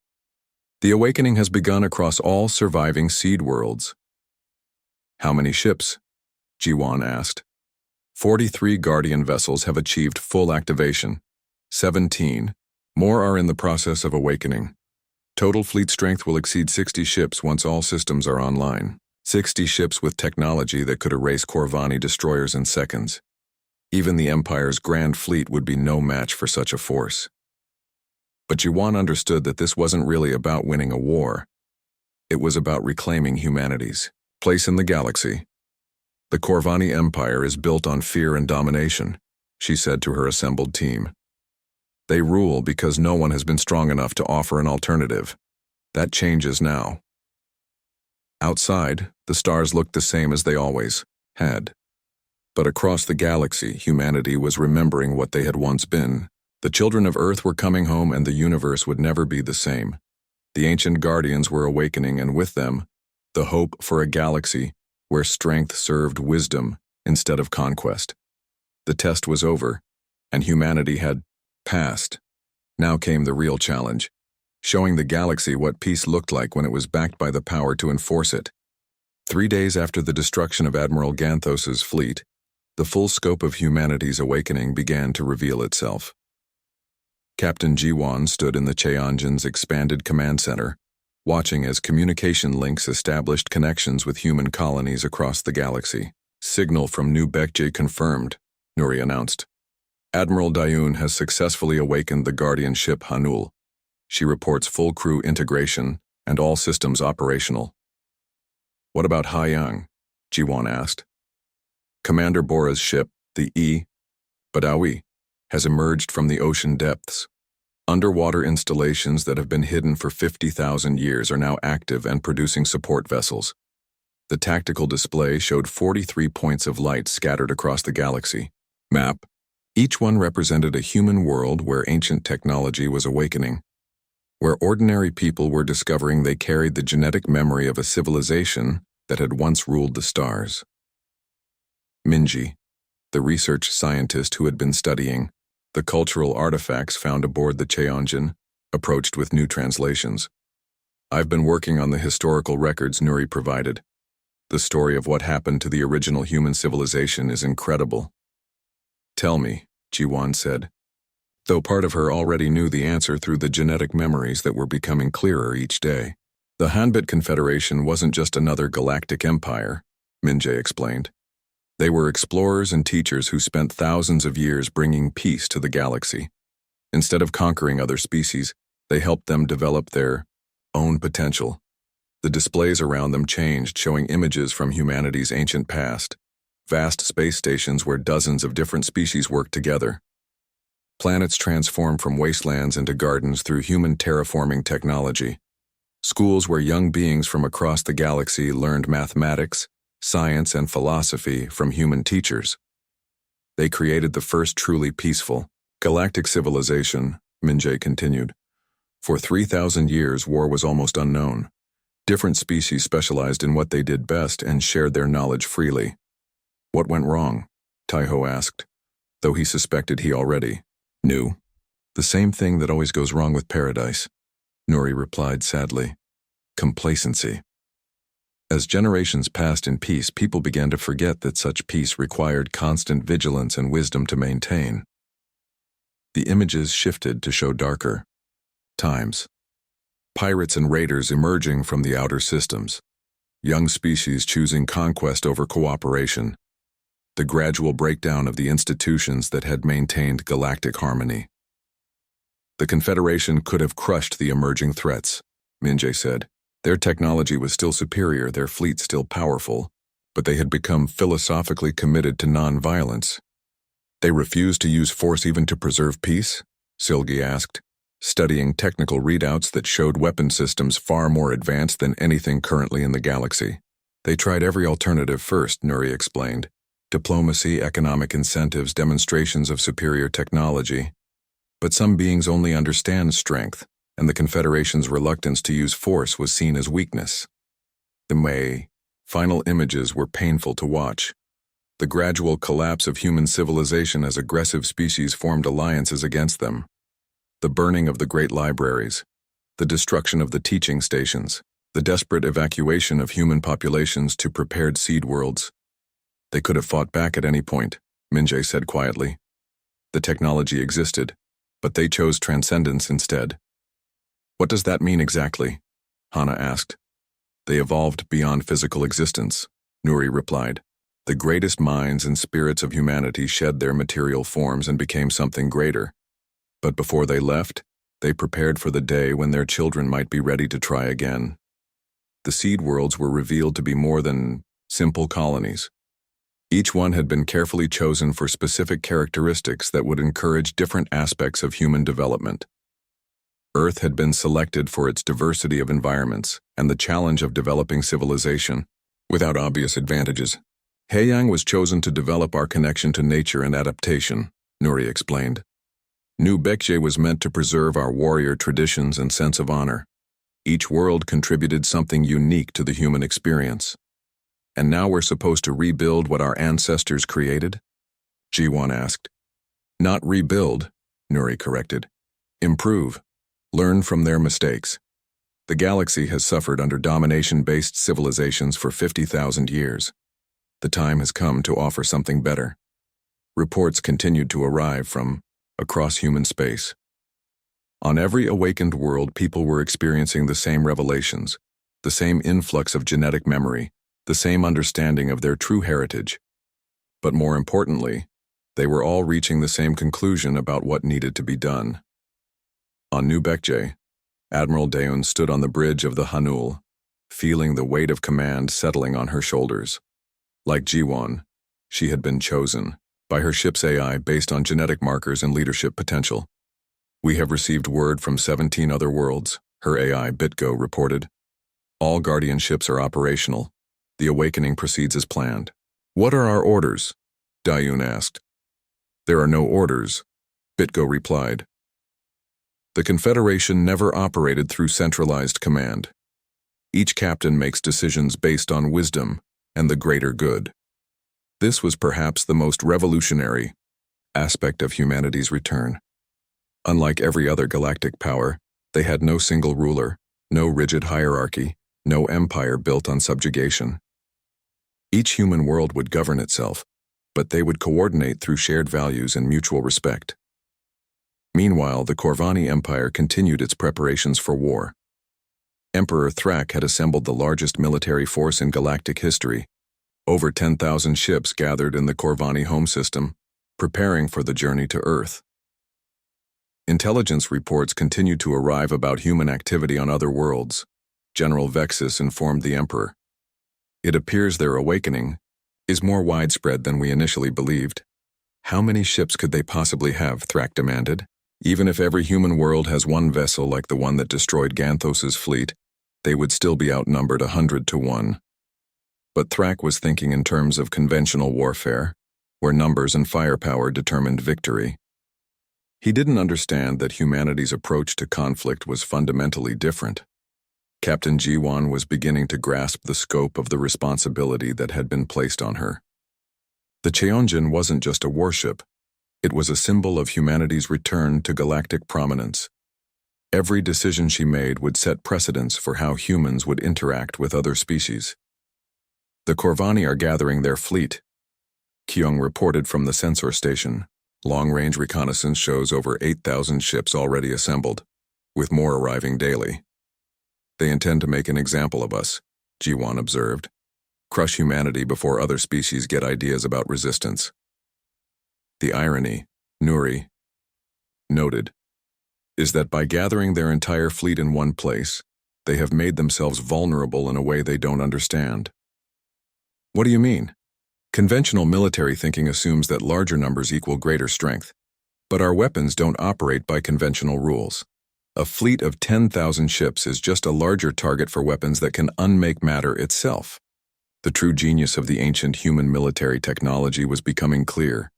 The awakening has begun across all surviving seed worlds. How many ships? Jiwan asked. 43 Guardian vessels have achieved full activation. 17. More are in the process of awakening. Total fleet strength will exceed 60 ships once all systems are online. 60 ships with technology that could erase Corvani destroyers in seconds. Even the Empire's Grand Fleet would be no match for such a force. But Jiwan understood that this wasn't really about winning a war. It was about reclaiming humanity's place in the galaxy. The Corvani Empire is built on fear and domination, she said to her assembled team. They rule because no one has been strong enough to offer an alternative. That changes now. Outside, the stars looked the same as they always had. But across the galaxy, humanity was remembering what they had once been. The children of Earth were coming home and the universe would never be the same. The ancient guardians were awakening and with them, the hope for a galaxy where strength served wisdom instead of conquest. The test was over, and humanity had passed. Now came the real challenge. showing the galaxy what peace looked like when it was backed by the power to enforce it. 3 days after the destruction of Admiral Ganthos's fleet, the full scope of humanity's awakening began to reveal itself. Captain Jiwon stood in the Cheonjin's expanded command center, watching as communication links established connections with human colonies across the galaxy. Signal from New Baekje confirmed, Nuri announced. Admiral Dayun has successfully awakened the Guardian ship Hanul. She reports full crew integration and all systems operational. What about Haiyang? Jiwon asked. Commander Bora's ship, the E. Badawi, has emerged from the ocean depths. Underwater installations that have been hidden for 50,000 years are now active and producing support vessels. The tactical display showed 43 points of light scattered across the galaxy. Map. Each one represented a human world where ancient technology was awakening, where ordinary people were discovering they carried the genetic memory of a civilization that had once ruled the stars. Minji, the research scientist who had been studying the cultural artifacts found aboard the Cheonjin, approached with new translations. I've been working on the historical records Nuri provided. The story of what happened to the original human civilization is incredible. Tell me, Jiwon said, though part of her already knew the answer through the genetic memories that were becoming clearer each day. The Hanbit Confederation wasn't just another galactic empire, Minjae explained. They were explorers and teachers who spent thousands of years bringing peace to the galaxy. Instead of conquering other species, they helped them develop their own potential. The displays around them changed, showing images from humanity's ancient past. Vast space stations where dozens of different species worked together. Planets transformed from wastelands into gardens through human terraforming technology. Schools where young beings from across the galaxy learned mathematics, science, and philosophy from human teachers. They created the first truly peaceful galactic civilization, Minjae continued. For 3,000 years, war was almost unknown. Different species specialized in what they did best and shared their knowledge freely. What went wrong? Taiho asked, though he suspected he already knew. The same thing that always goes wrong with paradise, Nuri replied sadly. Complacency. As generations passed in peace, people began to forget that such peace required constant vigilance and wisdom to maintain. The images shifted to show darker times. Pirates and raiders emerging from the outer systems. Young species choosing conquest over cooperation. The gradual breakdown of the institutions that had maintained galactic harmony. The Confederation could have crushed the emerging threats, Minjae said. Their technology was still superior, their fleet still powerful, but they had become philosophically committed to non-violence. They refused to use force even to preserve peace? Silgi asked, studying technical readouts that showed weapon systems far more advanced than anything currently in the galaxy. They tried every alternative first, Nuri explained. Diplomacy, economic incentives, demonstrations of superior technology. But some beings only understand strength, and the Confederation's reluctance to use force was seen as weakness. The final images were painful to watch. The gradual collapse of human civilization as aggressive species formed alliances against them. The burning of the great libraries, the destruction of the teaching stations, the desperate evacuation of human populations to prepared seed worlds. They could have fought back at any point, Minjae said quietly. The technology existed, but they chose transcendence instead. What does that mean exactly? Hana asked. They evolved beyond physical existence, Nuri replied. The greatest minds and spirits of humanity shed their material forms and became something greater. But before they left, they prepared for the day when their children might be ready to try again. The seed worlds were revealed to be more than simple colonies. Each one had been carefully chosen for specific characteristics that would encourage different aspects of human development. Earth had been selected for its diversity of environments and the challenge of developing civilization without obvious advantages. Haiyang was chosen to develop our connection to nature and adaptation, Nuri explained. New Baekje was meant to preserve our warrior traditions and sense of honor. Each world contributed something unique to the human experience. And now we're supposed to rebuild what our ancestors created? Jiwon asked. Not rebuild, Nuri corrected. Improve. Learn from their mistakes. The galaxy has suffered under domination-based civilizations for 50,000 years. The time has come to offer something better. Reports continued to arrive from across human space. On every awakened world, people were experiencing the same revelations, the same influx of genetic memory, the same understanding of their true heritage. But more importantly, they were all reaching the same conclusion about what needed to be done. On New Bekje, Admiral Daeun stood on the bridge of the Hanul, feeling the weight of command settling on her shoulders. Like Jiwon, she had been chosen by her ship's AI based on genetic markers and leadership potential. We have received word from 17 other worlds, her AI BitGo reported. All Guardian ships are operational. The awakening proceeds as planned. What are our orders? Daeun asked. There are no orders, BitGo replied. The Confederation never operated through centralized command. Each captain makes decisions based on wisdom and the greater good. This was perhaps the most revolutionary aspect of humanity's return. Unlike every other galactic power, they had no single ruler, no rigid hierarchy, no empire built on subjugation. Each human world would govern itself, but they would coordinate through shared values and mutual respect. Meanwhile, the Corvani Empire continued its preparations for war. Emperor Thrak had assembled the largest military force in galactic history. Over 10,000 ships gathered in the Corvani home system, preparing for the journey to Earth. Intelligence reports continued to arrive about human activity on other worlds. General Vexus informed the Emperor. It appears their awakening is more widespread than we initially believed. How many ships could they possibly have? Thrak demanded. Even if every human world has one vessel like the one that destroyed Ganthos's fleet, they would still be outnumbered 100 to 1. But Thrak was thinking in terms of conventional warfare, where numbers and firepower determined victory. He didn't understand that humanity's approach to conflict was fundamentally different. Captain Jiwon was beginning to grasp the scope of the responsibility that had been placed on her. The Cheonjin wasn't just a warship. It was a symbol of humanity's return to galactic prominence. Every decision she made would set precedents for how humans would interact with other species. The Corvani are gathering their fleet, Kyung reported from the sensor station. Long-range reconnaissance shows over 8,000 ships already assembled, with more arriving daily. They intend to make an example of us, Jiwon observed. Crush humanity before other species get ideas about resistance. The irony, Nuri noted, is that by gathering their entire fleet in one place, they have made themselves vulnerable in a way they don't understand. What do you mean? Conventional military thinking assumes that larger numbers equal greater strength, but our weapons don't operate by conventional rules. A fleet of 10,000 ships is just a larger target for weapons that can unmake matter itself. The true genius of the ancient human military technology was becoming clear.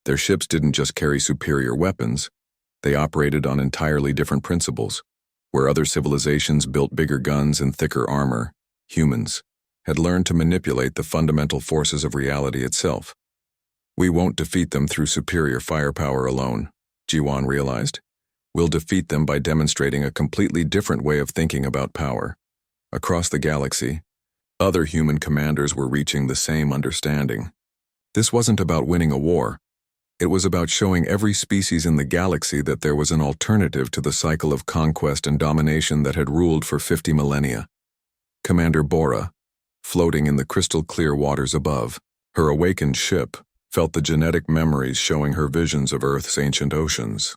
Their ships didn't just carry superior weapons, they operated on entirely different principles. Where other civilizations built bigger guns and thicker armor, humans had learned to manipulate the fundamental forces of reality itself. We won't defeat them through superior firepower alone, Jiwon realized. We'll defeat them by demonstrating a completely different way of thinking about power. Across the galaxy, other human commanders were reaching the same understanding. This wasn't about winning a war. It was about showing every species in the galaxy that there was an alternative to the cycle of conquest and domination that had ruled for 50 millennia. Commander Bora, floating in the crystal-clear waters above, her awakened ship, felt the genetic memories showing her visions of Earth's ancient oceans.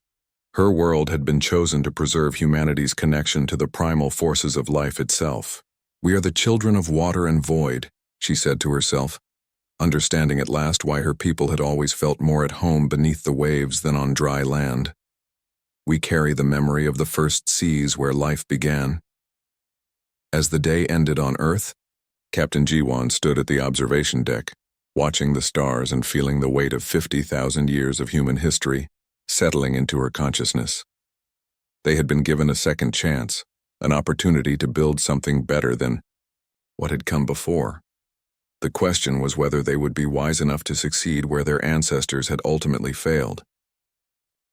Her world had been chosen to preserve humanity's connection to the primal forces of life itself. We are the children of water and void, she said to herself, understanding at last why her people had always felt more at home beneath the waves than on dry land. We carry the memory of the first seas where life began. As the day ended on Earth, Captain Jiwon stood at the observation deck, watching the stars and feeling the weight of 50,000 years of human history settling into her consciousness. They had been given a second chance, an opportunity to build something better than what had come before. The question was whether they would be wise enough to succeed where their ancestors had ultimately failed.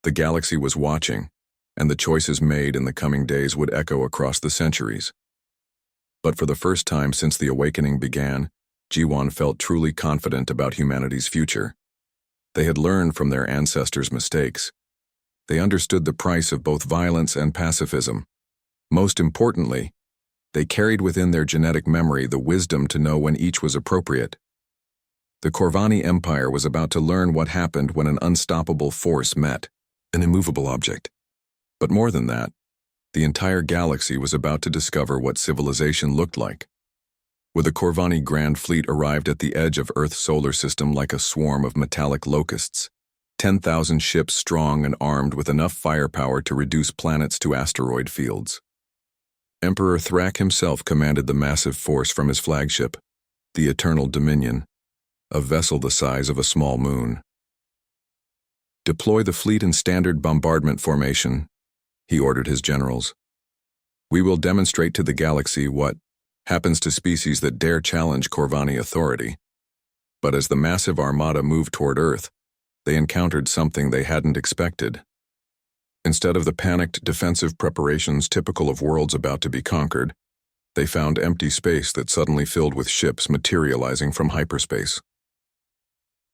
The galaxy was watching, and the choices made in the coming days would echo across the centuries. But for the first time since the awakening began, Jiwon felt truly confident about humanity's future. They had learned from their ancestors' mistakes. They understood the price of both violence and pacifism. Most importantly, they carried within their genetic memory the wisdom to know when each was appropriate. The Corvani Empire was about to learn what happened when an unstoppable force met an immovable object. But more than that, the entire galaxy was about to discover what civilization looked like. With the Corvani Grand Fleet arrived at the edge of Earth's solar system like a swarm of metallic locusts, 10,000 ships strong and armed with enough firepower to reduce planets to asteroid fields. Emperor Thrak himself commanded the massive force from his flagship, the Eternal Dominion, a vessel the size of a small moon. "Deploy the fleet in standard bombardment formation," he ordered his generals. "We will demonstrate to the galaxy what happens to species that dare challenge Corvani authority." But as the massive armada moved toward Earth, they encountered something they hadn't expected. Instead of the panicked defensive preparations typical of worlds about to be conquered, they found empty space that suddenly filled with ships materializing from hyperspace.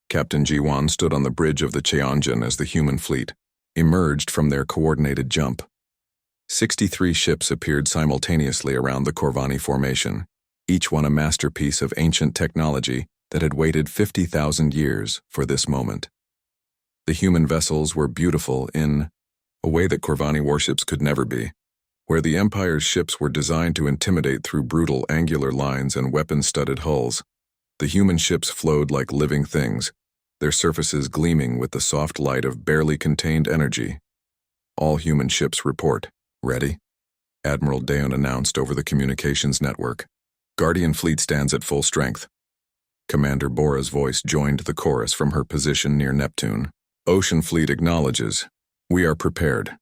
Captain Jiwon stood on the bridge of the Cheonjin as the human fleet emerged from their coordinated jump. 63 ships appeared simultaneously around the Corvani formation, each one a masterpiece of ancient technology that had waited 50,000 years for this moment. The human vessels were beautiful in a way that Corvani warships could never be. Where the Empire's ships were designed to intimidate through brutal angular lines and weapon-studded hulls, the human ships flowed like living things, their surfaces gleaming with the soft light of barely contained energy. "All human ships report. Ready?" Admiral Dayon announced over the communications network. "Guardian fleet stands at full strength." Commander Bora's voice joined the chorus from her position near Neptune. "Ocean fleet acknowledges. We are prepared."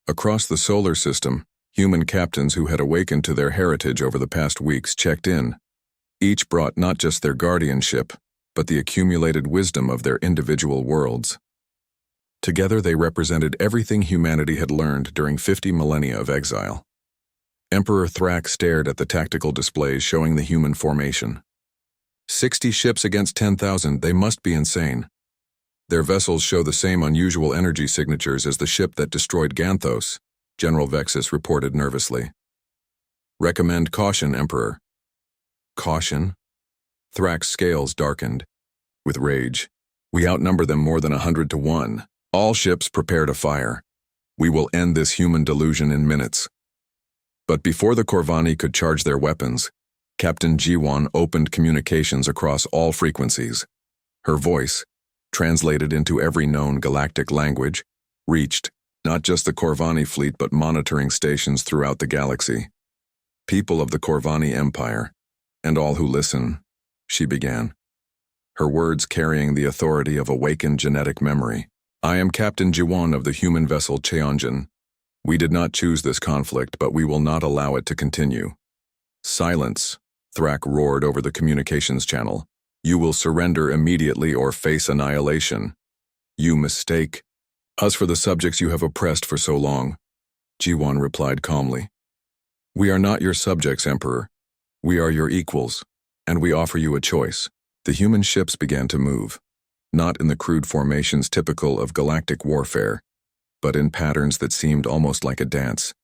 Across the solar system, human captains who had awakened to their heritage over the past weeks checked in. Each brought not just their guardianship, but the accumulated wisdom of their individual worlds. Together they represented everything humanity had learned during 50 millennia of exile. Emperor Thrak stared at the tactical displays showing the human formation. 60 ships against 10,000, they must be insane. Their vessels show the same unusual energy signatures as the ship that destroyed Ganthos, General Vexus reported nervously. "Recommend caution, Emperor." "Caution?" Thrak's scales darkened. With rage. "We outnumber them more than 100 to 1. All ships prepare to fire. We will end this human delusion in minutes." But before the Corvani could charge their weapons, Captain Jiwon opened communications across all frequencies. Her voice, translated into every known galactic language, reached not just the Corvani fleet but monitoring stations throughout the galaxy. "People of the Corvani Empire, and all who listen," she began, her words carrying the authority of awakened genetic memory. "I am Captain Jiwon of the human vessel Cheonjin. We did not choose this conflict, but we will not allow it to continue." "Silence," Thrak roared over the communications channel. "You will surrender immediately or face annihilation. You mistake us for the subjects you have oppressed for so long," Jiwon replied calmly. "We are not your subjects, Emperor. We are your equals, and we offer you a choice." The human ships began to move, not in the crude formations typical of galactic warfare, but in patterns that seemed almost like a dance.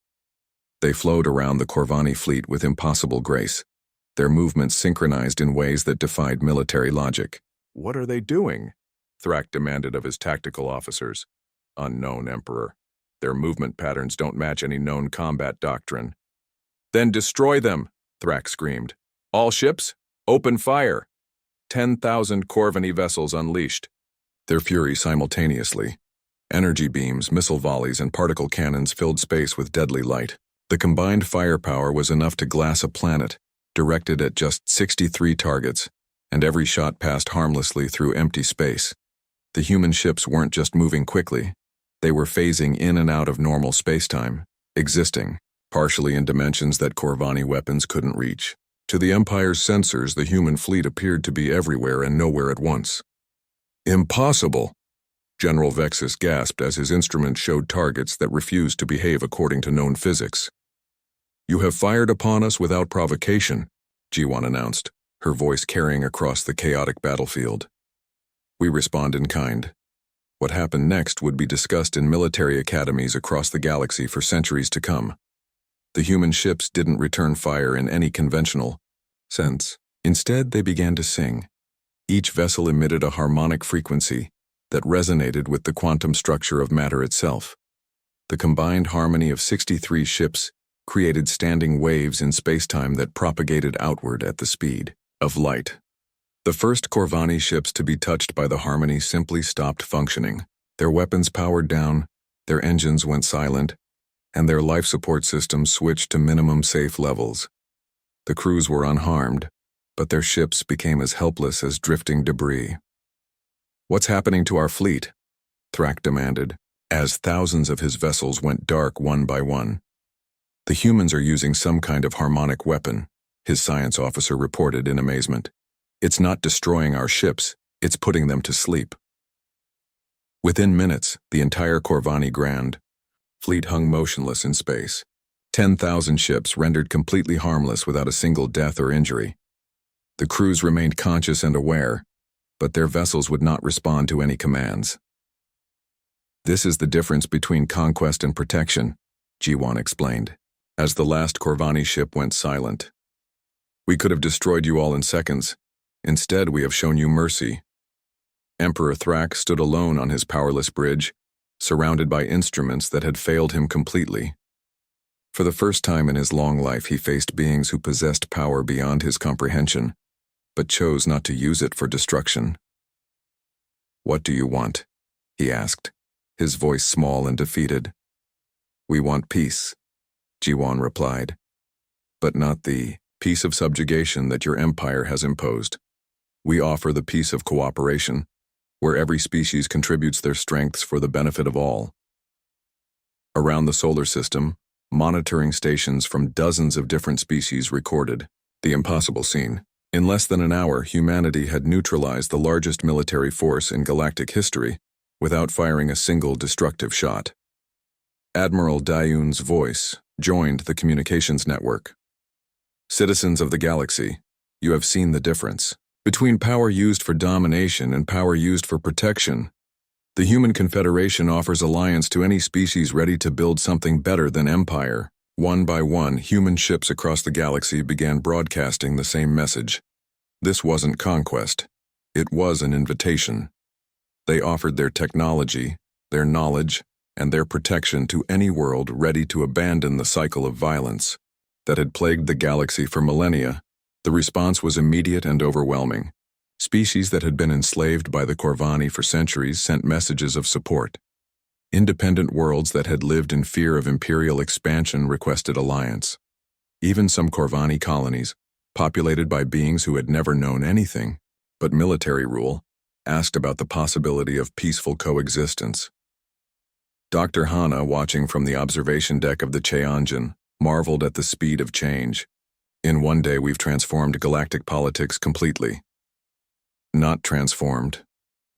They flowed around the Corvani fleet with impossible grace, their movements synchronized in ways that defied military logic. "What are they doing?" Thrak demanded of his tactical officers. "Unknown, Emperor. Their movement patterns don't match any known combat doctrine." "Then destroy them," Thrak screamed. "All ships, open fire." 10,000 Corvani vessels unleashed their fury simultaneously. Energy beams, missile volleys, and particle cannons filled space with deadly light. The combined firepower was enough to glass a planet, directed at just 63 targets, and every shot passed harmlessly through empty space. The human ships weren't just moving quickly, they were phasing in and out of normal spacetime, existing, partially in dimensions that Corvani weapons couldn't reach. To the Empire's sensors, the human fleet appeared to be everywhere and nowhere at once. "Impossible!" General Vexus gasped as his instrument showed targets that refused to behave according to known physics. "You have fired upon us without provocation," G1 announced, her voice carrying across the chaotic battlefield. "We respond in kind." What happened next would be discussed in military academies across the galaxy for centuries to come. The human ships didn't return fire in any conventional sense. Instead, they began to sing. Each vessel emitted a harmonic frequency that resonated with the quantum structure of matter itself. The combined harmony of 63 ships created standing waves in spacetime that propagated outward at the speed of light. The first Corvani ships to be touched by the harmony simply stopped functioning. Their weapons powered down, their engines went silent, and their life support systems switched to minimum safe levels. The crews were unharmed, but their ships became as helpless as drifting debris. "What's happening to our fleet?" Thrak demanded, as thousands of his vessels went dark one by one. "The humans are using some kind of harmonic weapon," his science officer reported in amazement. "It's not destroying our ships, it's putting them to sleep." Within minutes, the entire Corvani Grand fleet hung motionless in space. 10,000 ships rendered completely harmless without a single death or injury. The crews remained conscious and aware, but their vessels would not respond to any commands. "This is the difference between conquest and protection," G1 explained, as the last Corvani ship went silent. "We could have destroyed you all in seconds. Instead, we have shown you mercy." Emperor Thrak stood alone on his powerless bridge, surrounded by instruments that had failed him completely. For the first time in his long life, he faced beings who possessed power beyond his comprehension, but chose not to use it for destruction. "What do you want?" he asked, his voice small and defeated. "We want peace," G1 replied, "but not the peace of subjugation that your empire has imposed. We offer the peace of cooperation, where every species contributes their strengths for the benefit of all." Around the solar system, monitoring stations from dozens of different species recorded the impossible scene. In less than an hour, humanity had neutralized the largest military force in galactic history without firing a single destructive shot. Admiral Dayun's voice joined the communications network. "Citizens of the galaxy, you have seen the difference between power used for domination and power used for protection. The Human Confederation offers alliance to any species ready to build something better than empire." One by one, human ships across the galaxy began broadcasting the same message. This wasn't conquest. It was an invitation. They offered their technology, their knowledge, and their protection to any world ready to abandon the cycle of violence that had plagued the galaxy for millennia. The response was immediate and overwhelming. Species that had been enslaved by the Corvani for centuries sent messages of support. Independent worlds that had lived in fear of imperial expansion requested alliance. Even some Corvani colonies, populated by beings who had never known anything but military rule, asked about the possibility of peaceful coexistence. Dr. Hana, watching from the observation deck of the Cheonjin, marveled at the speed of change. "In one day we've transformed galactic politics completely." "Not transformed,"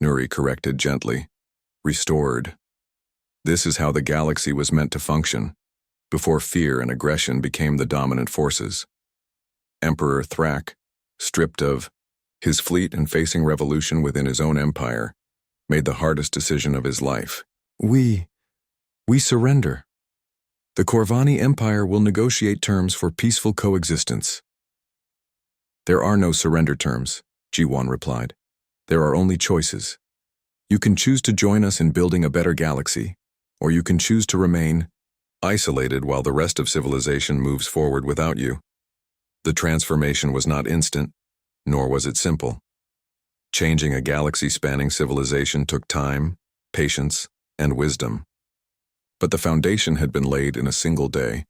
Nuri corrected gently. "Restored. This is how the galaxy was meant to function, before fear and aggression became the dominant forces." Emperor Thrak, stripped of his fleet and facing revolution within his own empire, made the hardest decision of his life. We surrender. The Corvani Empire will negotiate terms for peaceful coexistence." "There are no surrender terms," G1 replied. "There are only choices. You can choose to join us in building a better galaxy, or you can choose to remain isolated while the rest of civilization moves forward without you." The transformation was not instant, nor was it simple. Changing a galaxy-spanning civilization took time, patience, and wisdom. But the foundation had been laid in a single day,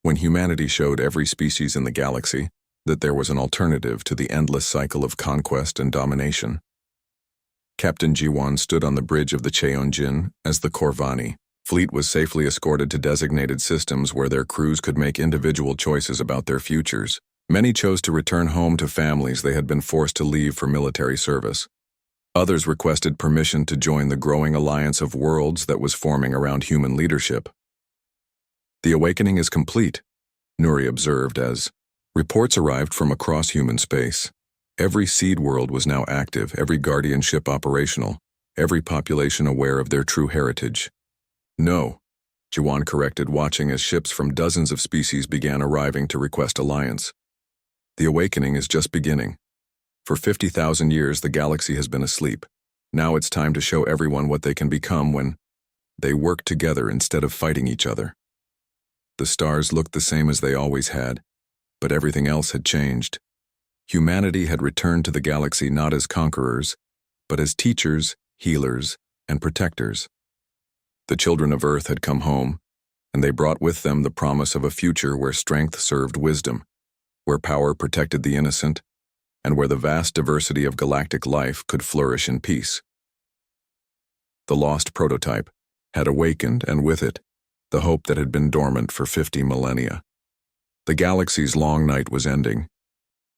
when humanity showed every species in the galaxy that there was an alternative to the endless cycle of conquest and domination. Captain G1 stood on the bridge of the Cheonjin as the Corvani fleet was safely escorted to designated systems where their crews could make individual choices about their futures. Many chose to return home to families they had been forced to leave for military service. Others requested permission to join the growing alliance of worlds that was forming around human leadership. The awakening is complete, Nuri observed as reports arrived from across human space. Every seed world was now active, every guardianship operational, every population aware of their true heritage. No, Jiwan corrected, watching as ships from dozens of species began arriving to request alliance. The awakening is just beginning. For 50,000 years, the galaxy has been asleep. Now it's time to show everyone what they can become when they work together instead of fighting each other. The stars looked the same as they always had, but everything else had changed. Humanity had returned to the galaxy not as conquerors, but as teachers, healers, and protectors. The children of Earth had come home, and they brought with them the promise of a future where strength served wisdom, where power protected the innocent, and where the vast diversity of galactic life could flourish in peace. The lost prototype had awakened, and with it, the hope that had been dormant for 50 millennia. The galaxy's long night was ending,